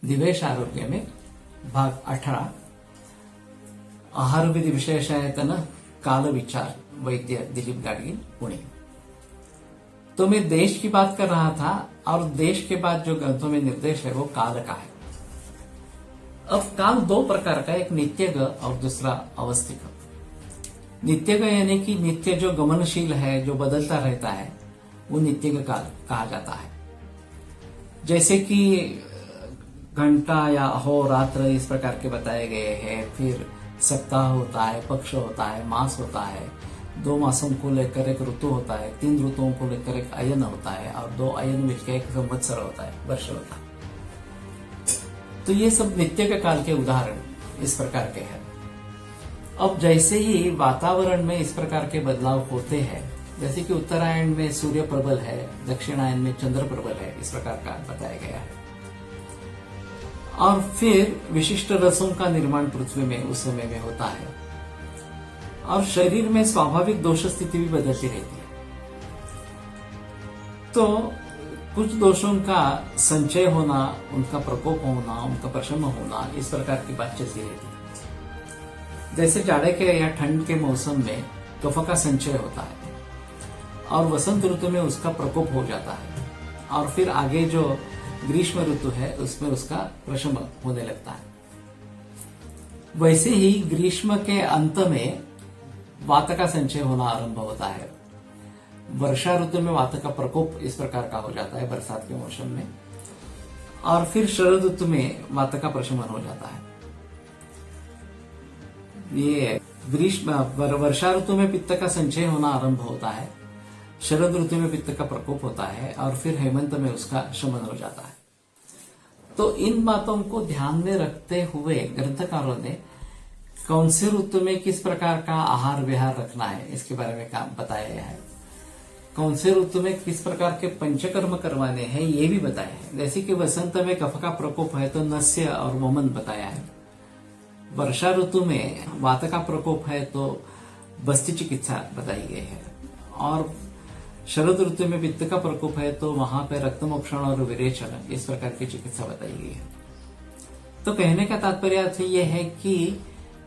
दिवेश आरोग्य में भाग 18 आहार विधि विशेषायतन काल विचार वैद्य दिलीप गाडगिल पुणे। तो मैं देश की बात कर रहा था और देश के बाद जो ग्रंथों में निर्देश है वो काल का है। अब काल दो प्रकार का, एक नित्यग और दूसरा अवस्थिक। नित्यग यानी कि नित्य जो गमनशील है, जो बदलता रहता है, वो नित्यग काल कहा जाता है। जैसे कि घंटा या अहोरात्र इस प्रकार के बताए गए हैं। फिर सप्ताह होता है, पक्ष होता है, मास होता है, 2 मासों को लेकर एक ऋतु होता है, 3 ऋतुओं को लेकर एक अयन होता है और 2 अयन मिलकर एक संवत्सर होता है, वर्ष होता है। तो ये सब नित्य के काल के उदाहरण इस प्रकार के हैं। अब जैसे ही वातावरण में इस प्रकार के बदलाव होते हैं, जैसे कि उत्तरायण में सूर्य प्रबल है, दक्षिणायन में चंद्र प्रबल है, इस प्रकार का बताया गया है। और फिर विशिष्ट रसों का निर्माण पृथ्वी में उस समय में होता है और शरीर में स्वाभाविक दोष स्थिति भी बदलती रहती है। तो कुछ दोषों का संचय होना, उनका प्रकोप होना, उनका प्रशमन होना, इस प्रकार की बात चलती रहती है। जैसे जाड़े के या ठंड के मौसम में कफ का संचय होता है और वसंत ऋतु में उसका प्रकोप हो जाता है और फिर आगे जो ग्रीष्म ऋतु है उसमें उसका प्रशमन होने लगता है। वैसे ही ग्रीष्म के अंत में वात का संचय होना आरंभ होता है। वर्षा ऋतु में वात का प्रकोप इस प्रकार का हो जाता है बरसात के मौसम में, और फिर शरद ऋतु में वात का प्रशमन हो जाता है। ये वर्षा ऋतु में पित्त का संचय होना आरंभ होता है, शरद ऋतु में पित्त का प्रकोप होता है और फिर हेमंत में उसका शमन हो जाता है। तो इन बातों को ध्यान में रखते हुए ग्रंथकारों ने कौन से ऋतु में किस प्रकार का आहार विहार रखना है इसके बारे में बताया गया है। कौन से ऋतु में किस प्रकार के पंचकर्म करवाने हैं ये भी बताया है। जैसे कि वसंत में कफ का प्रकोप है तो नस्य और वमन बताया है। वर्षा ऋतु में वात का प्रकोप है तो बस्ती चिकित्सा बताई गई है। और शरद ऋतु में पित्त का प्रकोप है तो वहां पे रक्तमोक्षण और विरेचन इस प्रकार की चिकित्सा बताई गई है। तो कहने का तात्पर्य यह है कि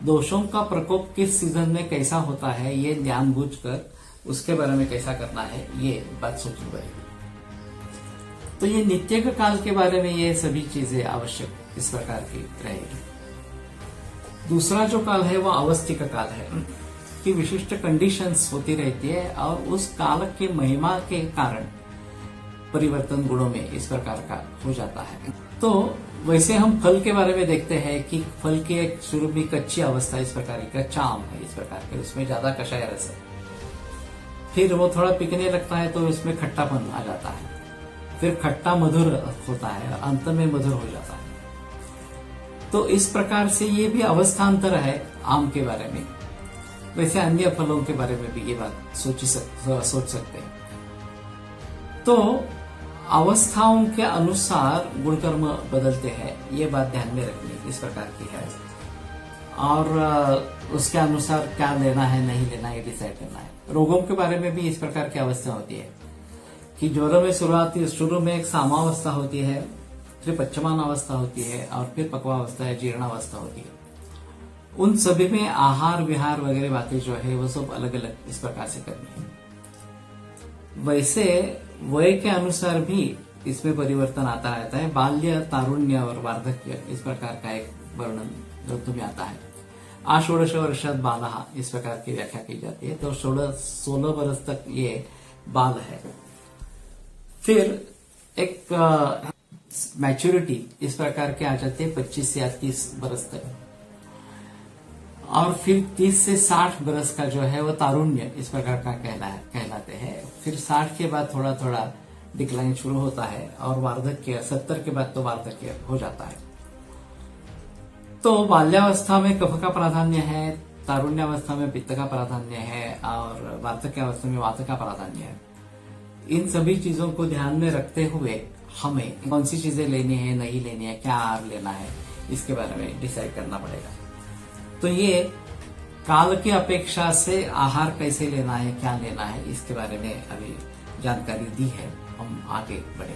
दोषों का प्रकोप किस सीजन में कैसा होता है, ये जानबूझकर उसके बारे में कैसा करना है, ये बात सोचनी पड़ेगी। तो ये नित्य काल के बारे में ये सभी चीजें आवश्यक इस प्रकार की रहेगी। दूसरा जो काल है वो अवस्थिक काल है कि विशिष्ट कंडीशंस होती रहती है और उस काल के महिमा के कारण परिवर्तन गुणों में इस प्रकार का हो जाता है। तो वैसे हम फल के बारे में देखते हैं कि फल की एक शुरू में कच्ची अवस्था इस प्रकार की, कच्चा आम है इस प्रकार के, उसमें ज्यादा कषाय रस है। फिर वो थोड़ा पिकने लगता है तो उसमें खट्टापन आ जाता है, फिर खट्टा मधुर होता है, अंत में मधुर हो जाता है। तो इस प्रकार से ये भी अवस्थांतर है आम के बारे में। वैसे अन्य फलों के बारे में भी ये बात सोच सकते हैं। तो अवस्थाओं के अनुसार गुणकर्म बदलते हैं, ये बात ध्यान में रखनी इस प्रकार की है। और उसके अनुसार क्या लेना है नहीं लेना है डिसाइड करना है। रोगों के बारे में भी इस प्रकार की अवस्था होती है कि ज्वर में शुरू में एक सामावस्था होती है, फिर पश्चमान अवस्था होती है और फिर पक्वावस्था या जीर्णावस्था होती है। उन सभी में आहार विहार वगैरह बातें जो है वो सब अलग अलग इस प्रकार से करनी है। वैसे वय के अनुसार भी इसमें परिवर्तन आता रहता है। बाल्य, तारुण्य और वार्धक्य इस प्रकार का एक वर्णन ऋतु में आता है। आषोडश वर्षात बालः इस प्रकार की व्याख्या की जाती है। तो 16 वर्ष तक ये बाल है। फिर एक मैच्योरिटी इस प्रकार के आ जाते हैं 25 या 30 वर्ष तक, और फिर 30 से 60 बरस का जो है वो तारुण्य इस प्रकार का कहलाते हैं। फिर 60 के बाद थोड़ा थोड़ा डिक्लाइन शुरू होता है और वार्धक्य 70 के बाद तो वार्धक्य हो जाता है। तो बाल्यावस्था में कफ का प्राधान्य है, तारुण्यावस्था में पित्त का प्राधान्य है और वार्धक्यावस्था में वात का प्राधान्य है। इन सभी चीजों को ध्यान में रखते हुए हमें कौन सी चीजें लेनी है नहीं लेनी है, क्या आहार लेना है, इसके बारे में डिसाइड करना पड़ेगा। तो ये काल की अपेक्षा से आहार कैसे लेना है, क्या लेना है, इसके बारे में अभी जानकारी दी है। हम आगे बढ़ेंगे।